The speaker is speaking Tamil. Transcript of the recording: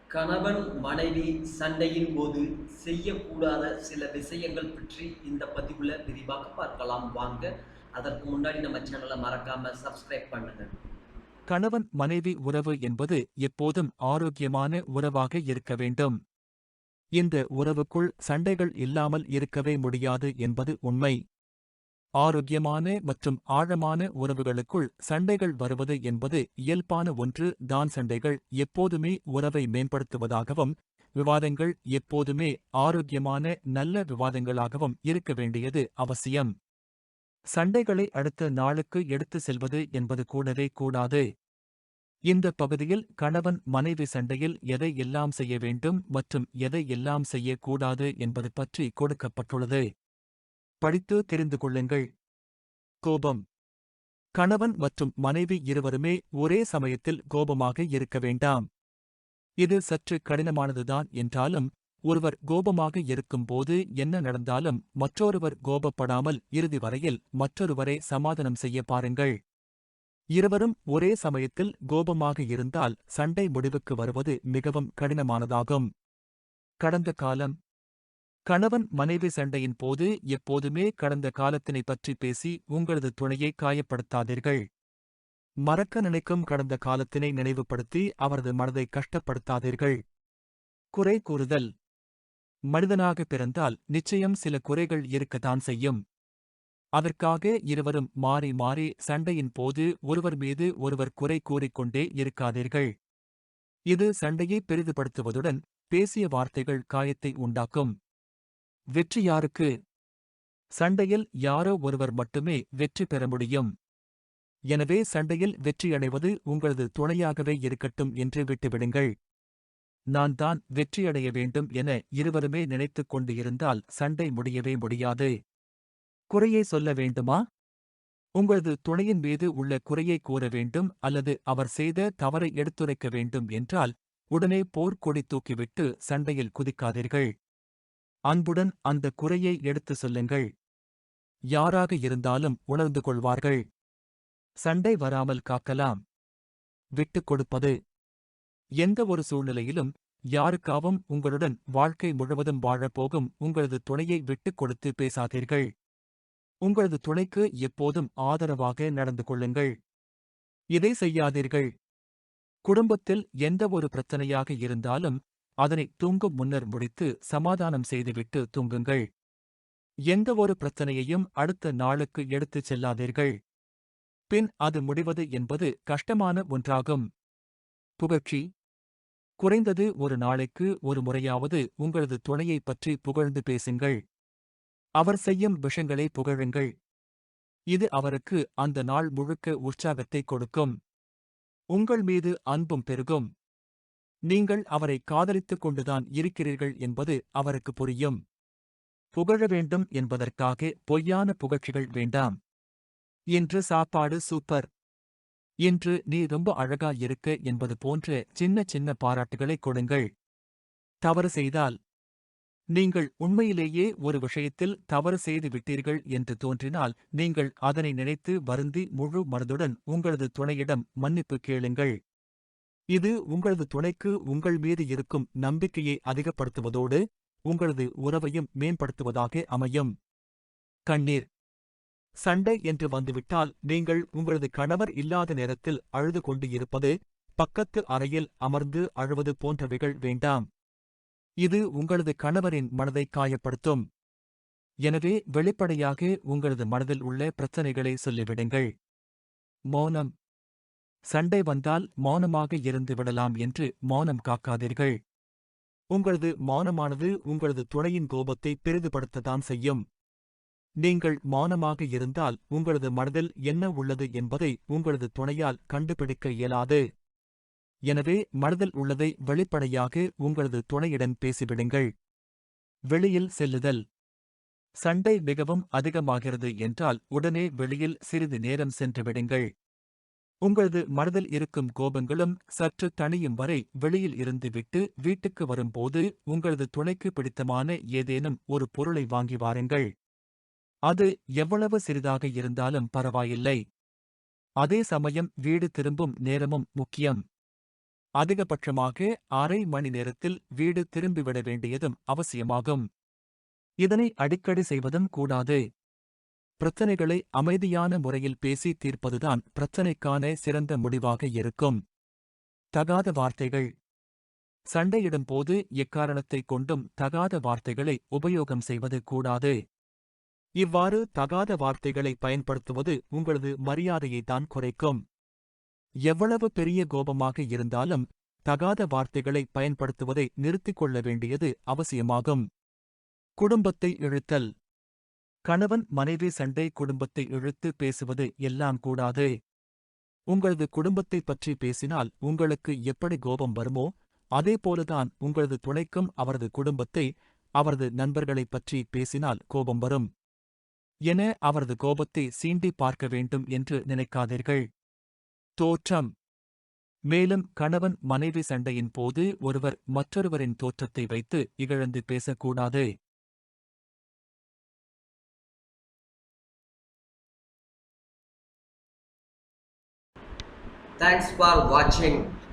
கணவன் மனைவி சண்டையின் போது செய்யக்கூடாத சில விஷயங்கள் பற்றி இந்த பதிவுல விரிவாக பார்க்கலாம் வாங்க. அதற்கு முன்னாடி நம்ம சேனலை மறக்காம சப்ஸ்கிரைப் பண்ணுங்க. கணவன் மனைவி உறவு என்பது எப்போதும் ஆரோக்கியமான உறவாக இருக்க வேண்டும். இந்த உறவுக்குள் சண்டைகள் இல்லாமல் இருக்கவே முடியாது என்பது உண்மை. ஆரோக்கியமான மற்றும் ஆழமான உறவுகளுக்குள் சண்டைகள் வருவது என்பது இயல்பான ஒன்று தான். சண்டைகள் எப்போதுமே உறவை மேம்படுத்துவதாகவும், விவாதங்கள் எப்போதுமே ஆரோக்கியமான நல்ல விவாதங்களாகவும் இருக்க வேண்டியது அவசியம். சண்டைகளை அடுத்த நாளுக்கு எடுத்து செல்வது என்பது கூடவே கூடாது. இந்த பகுதியில் கணவன் மனைவி சண்டையில் எதை எல்லாம் செய்ய வேண்டும் மற்றும் எதை எல்லாம் செய்யக்கூடாது என்பது பற்றி கொடுக்கப்பட்டுள்ளது. படித்து தெரிந்து கொள்ளுங்கள். கோபம். கணவன் மற்றும் மனைவி இருவருமே ஒரே சமயத்தில் கோபமாக இருக்க வேண்டாம். இது சற்று கடினமானதுதான் என்றாலும், ஒருவர் கோபமாக இருக்கும்போது என்ன நடந்தாலும் மற்றொருவர் கோபப்படாமல் இறுதி வரையில் மற்றொருவரை சமாதானம் செய்ய பாருங்கள். இருவரும் ஒரே சமயத்தில் கோபமாக இருந்தால் சண்டை முடிவுக்கு வருவது மிகவும் கடினமானதாகும். கடந்த காலம். கணவன் மனைவி சண்டையின் போது எப்போதுமே கடந்த காலத்தினை பற்றி பேசி உங்களது துணையை காயப்படுத்தாதீர்கள். மறக்க நினைக்கும் கடந்த காலத்தினை நினைவுபடுத்தி அவரது மனதை கஷ்டப்படுத்தாதீர்கள். குறை கூறுதல். மனிதனாக பிறந்தால் நிச்சயம் சில குறைகள் இருக்கத்தான் செய்யும். அதற்காக இருவரும் மாறி மாறி சண்டையின் போது ஒருவர் மீது ஒருவர் குறை கூறிக்கொண்டே இருக்காதீர்கள். இது சண்டையை பெரிதுபடுத்துவதுடன் பேசிய வார்த்தைகள் காயத்தை உண்டாக்கும். வெற்றி யாருக்கு? சண்டையில் யாரோ ஒருவர் மட்டுமே வெற்றி பெற முடியும். எனவே சண்டையில் வெற்றியடைவது உங்களது துணையாகவே இருக்கட்டும் என்று விட்டுவிடுங்கள். நான் தான் வெற்றியடைய வேண்டும் என இருவருமே நினைத்துக் கொண்டு இருந்தால் சண்டை முடியவே முடியாது. குறையை சொல்ல வேண்டுமா? உங்களது துணையின் மீது உள்ள குறையை கூற வேண்டும் அல்லது அவர் செய்த தவறை எடுத்துரைக்க வேண்டும் என்றால் உடனே போர்க்கொடி தூக்கிவிட்டு சண்டையில் குதிக்காதீர்கள். அன்புடன் அந்த குறையை எடுத்து சொல்லுங்கள். யாராக இருந்தாலும் உணர்ந்து கொள்வார்கள். சண்டை வராமல் காக்கலாம். விட்டுக் கொடுப்பது. எந்த ஒரு சூழ்நிலையிலும் யாருக்காவும் உங்களுடன் வாழ்க்கை முழுவதும் வாழப்போகும் உங்களது துணையை விட்டுக் கொடுத்து பேசாதீர்கள். உங்களது துணைக்கு எப்போதும் ஆதரவாக நடந்து கொள்ளுங்கள். இதை செய்யாதீர்கள். குடும்பத்தில் எந்த ஒரு பிரச்சனையாக இருந்தாலும் அதனை தூங்கும் முன்னர் முடித்து சமாதானம் செய்துவிட்டு தூங்குங்கள். எந்த ஒரு பிரச்சனையையும் அடுத்த நாளுக்கு எடுத்துச் செல்லாதீர்கள். பின் அது முடிவது என்பது கஷ்டமான ஒன்றாகும். புகழ்ச்சி. குறைந்தது ஒரு நாளைக்கு ஒரு முறையாவது உங்களது துணையைப் பற்றி புகழ்ந்து பேசுங்கள். அவர் செய்யும் விஷயங்களை புகழுங்கள். இது அவருக்கு அந்த நாள் முழுக்க உற்சாகத்தை கொடுக்கும். உங்கள் மீது அன்பும் பெருகும். நீங்கள் அவரை காதலித்துக் கொண்டுதான் இருக்கிறீர்கள் என்பது அவருக்கு புரியும். புகழ வேண்டும் என்பதற்காக பொய்யான புகழ்ச்சிகள் வேண்டாம். இன்று சாப்பாடு சூப்பர். இன்று நீ ரொம்ப அழகா இருக்க என்பது போன்ற சின்ன சின்ன பாராட்டுகளை கொடுங்கள். தவறு செய்தால். நீங்கள் உண்மையிலேயே ஒரு விஷயத்தில் தவறு செய்து விட்டீர்கள் என்று தோன்றினால் நீங்கள் அதனை நினைத்து வருந்தி முழு மனதுடன் உங்களது துணையிடம் மன்னிப்பு கேளுங்கள். இது உங்களது துணைக்கு உங்கள் மீது இருக்கும் நம்பிக்கையை அதிகப்படுத்துவதோடு உங்களது உறவையும் மேம்படுத்துவதாக அமையும். கண்ணீர். சண்டை என்று வந்துவிட்டால் நீங்கள் உங்களது கணவர் இல்லாத நேரத்தில் அழுது கொண்டு இருப்பது, பக்கத்து அறையில் அமர்ந்து அழுவது போன்றவைகள் வேண்டாம். இது உங்களது கணவரின் மனதை காயப்படுத்தும். எனவே வெளிப்படையாக உங்களது மனதில் உள்ள பிரச்சனைகளை சொல்லிவிடுங்கள். மௌனம். சண்டை வந்தால் மௌனமாக இருந்து விடலாம் என்று மௌனம் காக்காதீர்கள். உங்களது மௌனமானது உங்களது துணையின் கோபத்தை பெரிதுபடுத்தத்தான் செய்யும். நீங்கள் மௌனமாக இருந்தால் உங்களது மனதில் என்ன உள்ளது என்பதை உங்களது துணையால் கண்டுபிடிக்க இயலாது. எனவே மனதில் உள்ளதை வெளிப்படையாக உங்களது துணையிடம் பேசிவிடுங்கள். வெளியில் செல்லுதல். சண்டை மிகவும் அதிகமாகிறது என்றால் உடனே வெளியில் சிறிது நேரம் சென்று விடுங்கள். உங்களது மனதில் இருக்கும் கோபங்களும் சற்று தணியும் வரை வெளியில் இருந்துவிட்டு வீட்டுக்கு வரும்போது உங்களது துணைக்கு பிடித்தமான ஏதேனும் ஒரு பொருளை வாங்கி வாருங்கள். அது எவ்வளவு சிறிதாக இருந்தாலும் பரவாயில்லை. அதே சமயம் வீடு திரும்பும் நேரமும் முக்கியம். அதிகபட்சமாக அரை மணி நேரத்தில் வீடு திரும்பிவிட வேண்டியதும் அவசியமாகும். இதனை அடிக்கடி செய்வதும் கூடாது. பிரச்சனைகளை அமைதியான முறையில் பேசி தீர்ப்பதுதான் பிரச்சனைக்கான சிறந்த முடிவாக இருக்கும். தகாத வார்த்தைகள். சண்டையிடும் போது எக்காரணத்தைக் கொண்டும் தகாத வார்த்தைகளை உபயோகம் செய்வது கூடாது. இவ்வாறு தகாத வார்த்தைகளை பயன்படுத்துவது உங்களது மரியாதையைத்தான் குறைக்கும். எவ்வளவு பெரிய கோபமாக இருந்தாலும் தகாத வார்த்தைகளை பயன்படுத்துவதை நிறுத்திக் கொள்ள வேண்டியது அவசியமாகும். குடும்பத்தை இழுத்தல். கணவன் மனைவி சண்டை குடும்பத்தை இழுத்து பேசுவது எல்லாம் கூடாது. உங்களது குடும்பத்தைப் பற்றி பேசினால் உங்களுக்கு எப்படி கோபம் வருமோ அதேபோலதான் உங்களது துணைக்கும் அவரது குடும்பத்தை, அவரது நண்பர்களைப் பற்றி பேசினால் கோபம் வரும் என அவரது கோபத்தை சீண்டி பார்க்க வேண்டும் என்று நினைக்காதீர்கள். தோற்றம். மேலும் கணவன் மனைவி சண்டையின் போது ஒருவர் மற்றொருவரின் தோற்றத்தை வைத்து இகழ்ந்து பேசக்கூடாது. Thanks for watching.